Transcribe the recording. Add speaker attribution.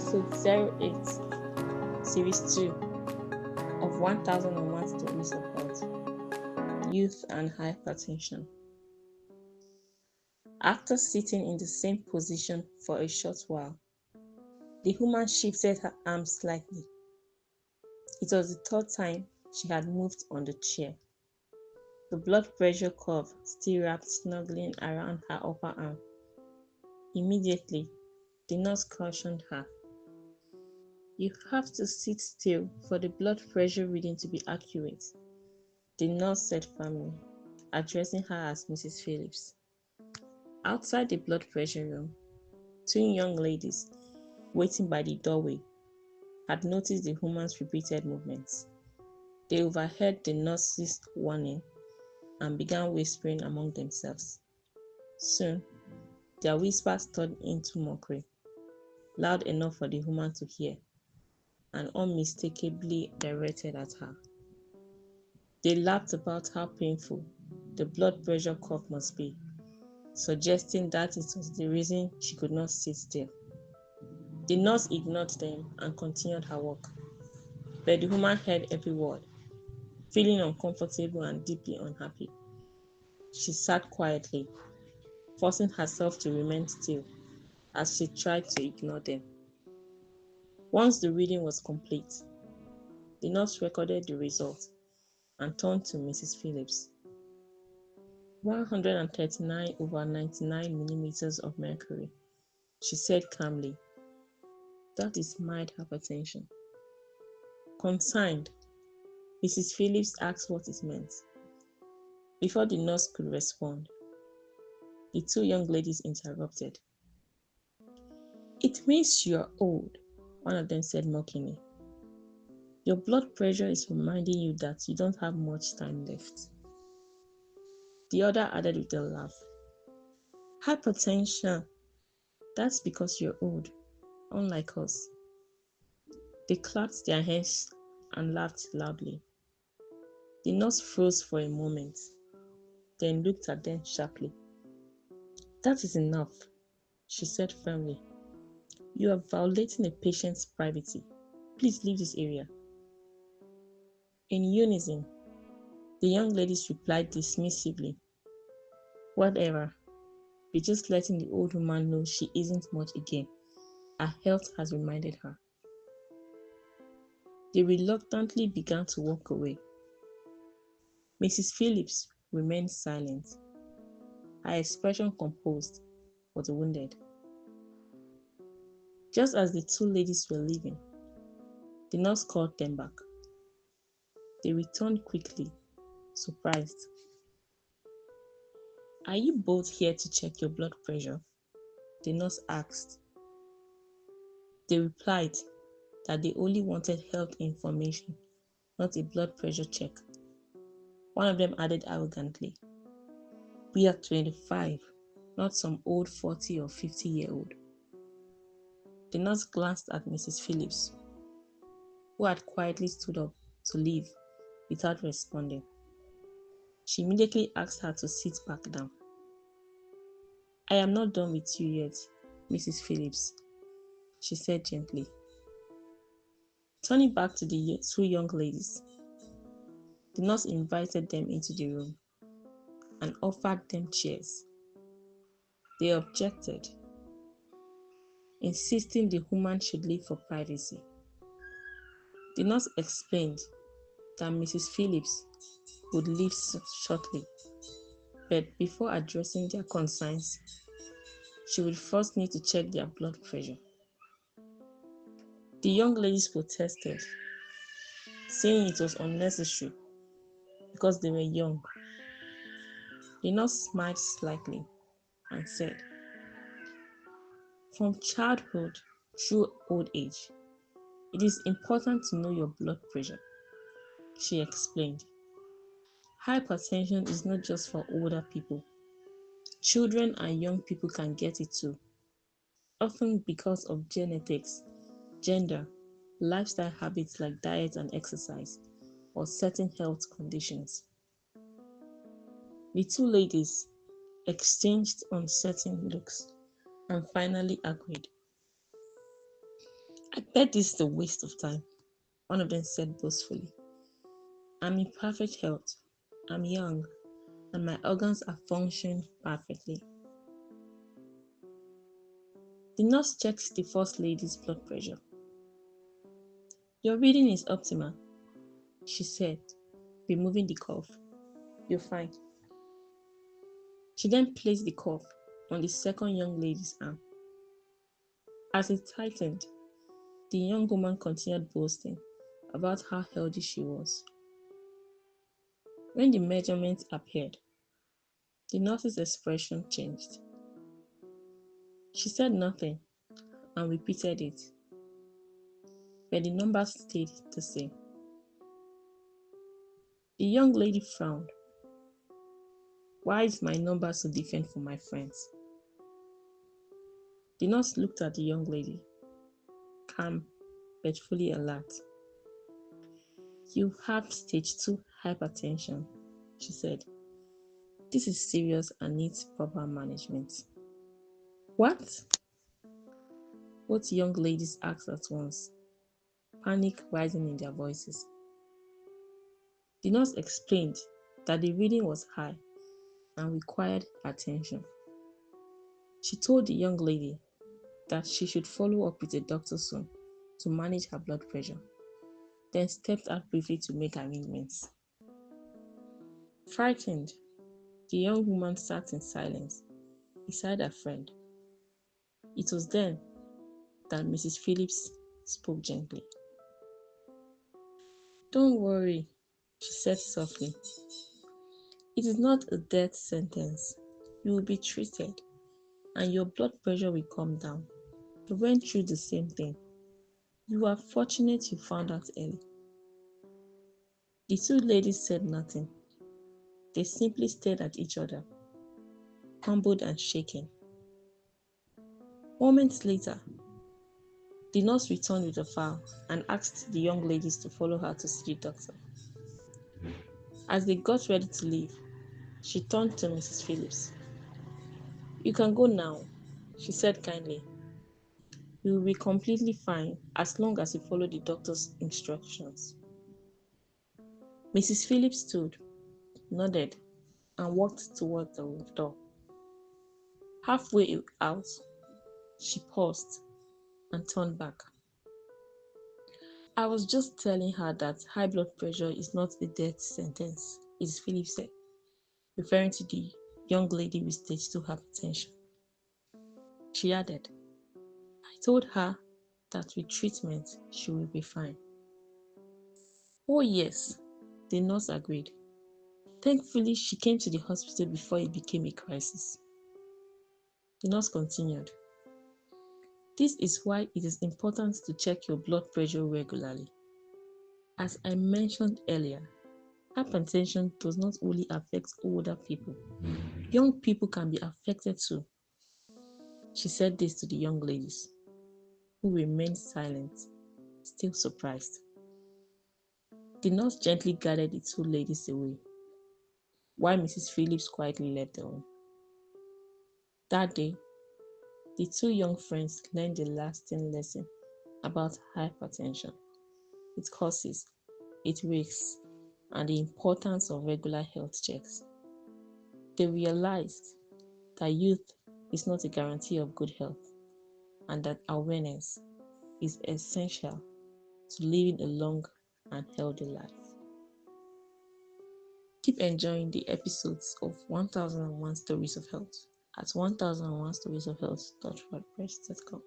Speaker 1: episode 08, series 2 of 1001 Stories of Health, Youth and Hypertension. After sitting in the same position for a short while, the woman shifted her arms slightly. It was the third time she had moved on the chair. The blood pressure curve still wrapped snugly around her upper arm. Immediately, the nurse cautioned her. "You have to sit still for the blood pressure reading to be accurate," the nurse said firmly, addressing her as Mrs. Phillips. Outside the blood pressure room, two young ladies waiting by the doorway had noticed the woman's repeated movements. They overheard the nurse's warning and began whispering among themselves. Soon, their whispers turned into mockery, loud enough for the woman to hear, and unmistakably directed at her. They laughed about how painful the blood pressure curve must be, suggesting that it was the reason she could not sit still. The nurse ignored them and continued her work, but the woman heard every word, feeling uncomfortable and deeply unhappy. She sat quietly, forcing herself to remain still as she tried to ignore them. Once the reading was complete, the nurse recorded the result and turned to Mrs. Phillips. 139/99 millimeters of mercury, she said calmly. That is mild hypertension. Concerned, Mrs. Phillips asked what it meant. Before the nurse could respond, the two young ladies interrupted. "It means you are old," one of them said mockingly. "Your blood pressure is reminding you that you don't have much time left." The other added with a laugh. "Hypertension, that's because you're old, unlike us." They clapped their hands and laughed loudly. The nurse froze for a moment, then looked at them sharply. "That is enough," she said firmly. "You are violating a patient's privacy. Please leave this area." In unison, the young ladies replied dismissively, "Whatever, we're just letting the old woman know she isn't much again. Her health has reminded her." They reluctantly began to walk away. Mrs. Phillips remained silent, her expression composed but wounded. Just as the two ladies were leaving, the nurse called them back. They returned quickly, surprised. "Are you both here to check your blood pressure?" the nurse asked. They replied that they only wanted health information, not a blood pressure check. One of them added arrogantly, "We are 25, not some old 40 or 50-year-old. The nurse glanced at Mrs. Phillips, who had quietly stood up to leave without responding. She immediately asked her to sit back down. "I am not done with you yet, Mrs. Phillips," she said gently. Turning back to the two young ladies, the nurse invited them into the room and offered them chairs. They objected, insisting the woman should leave for privacy. The nurse explained that Mrs. Phillips would leave shortly, but before addressing their concerns, she would first need to check their blood pressure. The young ladies protested, saying it was unnecessary because they were young. The nurse smiled slightly and said, "From childhood through old age, it is important to know your blood pressure," she explained. "Hypertension is not just for older people. Children and young people can get it too, often because of genetics, gender, lifestyle habits like diet and exercise, or certain health conditions." The two ladies exchanged uncertain looks and finally agreed. Bet this is a waste of time, one of them said boastfully. I'm in perfect health. I'm young, and my organs are functioning perfectly. The nurse checked the first lady's blood pressure. Your reading is optimal, she said, removing the cuff. You're fine. She then placed the cuff on the second young lady's arm. As it tightened, the young woman continued boasting about how healthy she was. When the measurement appeared, the nurse's expression changed. She said nothing and repeated it, but the numbers stayed the same. The young lady frowned. Why is my number so different from my friends? The nurse looked at the young lady, calm but fully alert. You have stage 2 hypertension, she said. This is serious and needs proper management. What? Both young ladies asked at once, panic rising in their voices. The nurse explained that the reading was high and required attention. She told the young lady that she should follow up with a doctor soon to manage her blood pressure, then stepped out briefly to make arrangements. Frightened, the young woman sat in silence beside her friend. It was then that Mrs. Phillips spoke gently. Don't worry, she said softly. It is not a death sentence. You will be treated and your blood pressure will come down. We went through the same thing. You are fortunate you found out early. The two ladies said nothing. They simply stared at each other, humbled and shaken. Moments later, the nurse returned with a file and asked the young ladies to follow her to see the doctor. As they got ready to leave, she turned to Mrs. Phillips. You can go now, she said kindly. You will be completely fine as long as you follow the doctor's instructions. Mrs. Phillips stood, nodded, and walked toward the door. Halfway out, she paused and turned back. I was just telling her that high blood pressure is not a death sentence, Mrs. Phillips said, referring to the young lady with stage 2 hypertension. She added, I told her that with treatment, she will be fine. Oh yes, the nurse agreed. Thankfully, she came to the hospital before it became a crisis. The nurse continued. This is why it is important to check your blood pressure regularly. As I mentioned earlier, hypertension does not only affect older people. Young people can be affected too. She said this to the young ladies, who remained silent, still surprised. The nurse gently guided the two ladies away, while Mrs. Phillips quietly led the way. That day, the two young friends learned a lasting lesson about hypertension, its causes, its risks, and the importance of regular health checks. They realized that youth is not a guarantee of good health, and that awareness is essential to living a long and healthy life. Keep enjoying the episodes of 1001 Stories of Health at 1001storiesofhealth.wordpress.com.